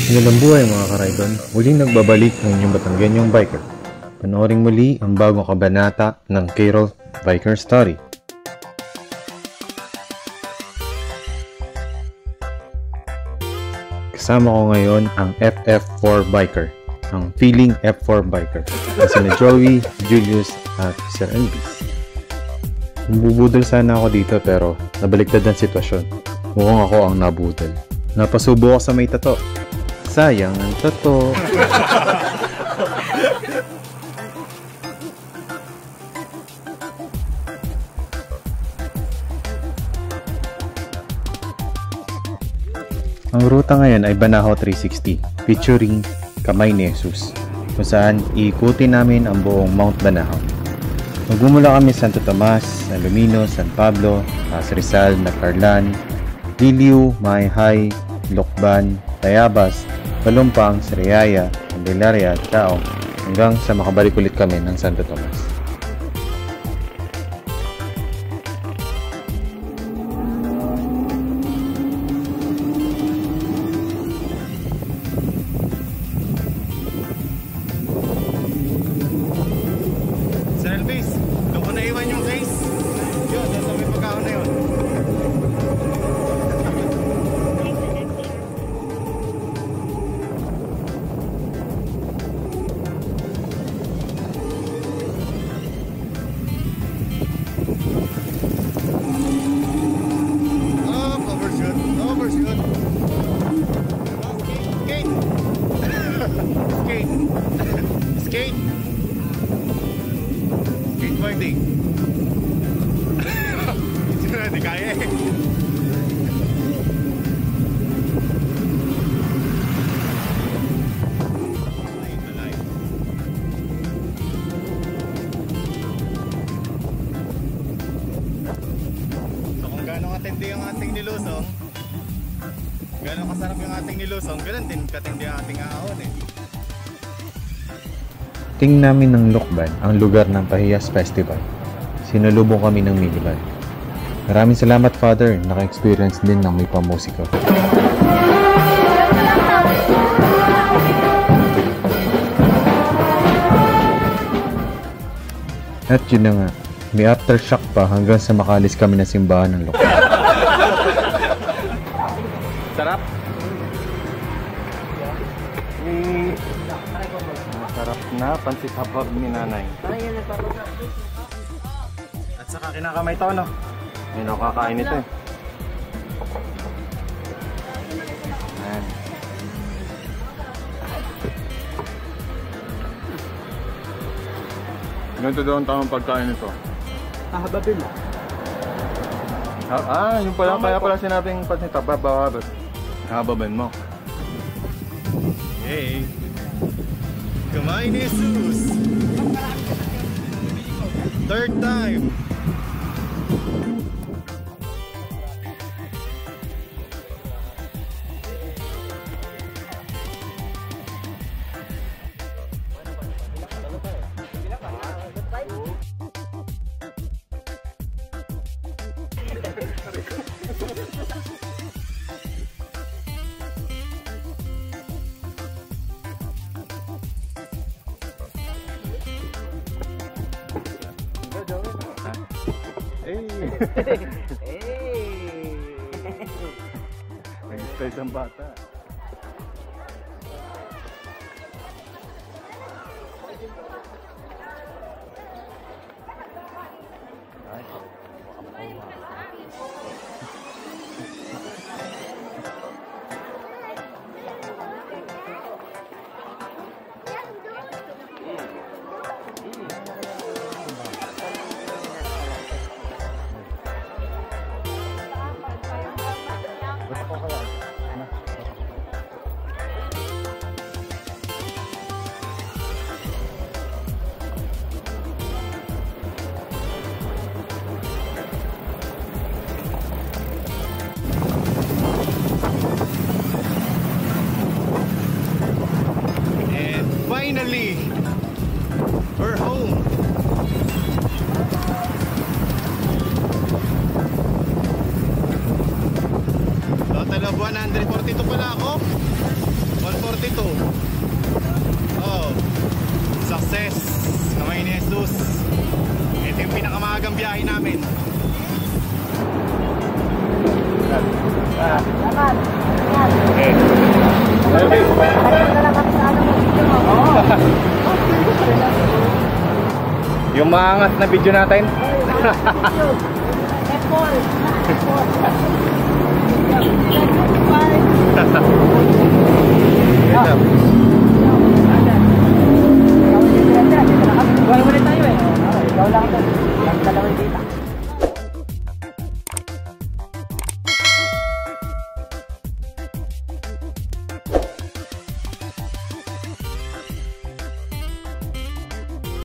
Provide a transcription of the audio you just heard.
Magandang buhay mga karaydon, muling nagbabalik ng inyong Batanggenyong Biker. Panoorin muli ang bagong kabanata ng Carol Biker Story. Kasama ko ngayon ang FF4 Biker, ang Feeling F4 Biker, na sina Joey, Julius at Sir Elvis. Bubudol sana ako dito pero nabaliktad ang sitwasyon. Mukhang ako ang nabudol. Napasubo ako sa may tato. Sayang ang tato. Ang ruta ngayon ay Banahaw 360 featuring Kamay ni Jesus, kung saan iikutin namin ang buong Mount Banahaw. Magmumula kami Santo Tomas, San Lumino, San Pablo, Las Rizal, Nacarlan, Liliu, Mayhay, Lokban, Tayabas, Balumpang, Sariaya, Candelaria at Tao hanggang sa makabalik ulit kami ng Santo Tomas. Sir Elvis, doon ko naiwan yung case. Yun, doon sa may pagkaon na yun. Skate! Skateboarding! Sino na, di kaya eh. So kung gano'ng katindi yung ating nilusong, gano'ng kasarap yung ating nilusong, gano'n din katindi ang ating ahon eh. Ting namin ng Lokban, ang lugar ng Pahiyas Festival. Sinalubong kami ng minivan. Maraming salamat, Father. Naka-experience din ng may pamusika. At yun na nga, may aftershock pa hanggang sa makalis kami ng simbahan ng Lokban. Sarap! Masarap na pansit hapag ni nanay. At saka kinakamay to, no? May nakakain ito eh. Ayan. Ganito daw ang tamang pagkain ito. Hahababin mo. Yung pala, kaya pala sinabing pansit hapag, hahababin mo. Hey! Kamay ni Jesus! Third time! Nag-stay ang bata. Finally, we're home. Total of 142 pala ako. 42. Oh, success. Kamay ni Jesus. Ito yung pinakamagang biyahe namin. Laman. Okay. Yung maangas na video natin. Buhay ulit tayo eh. Ikaw lang ito. Ang dalawang dita.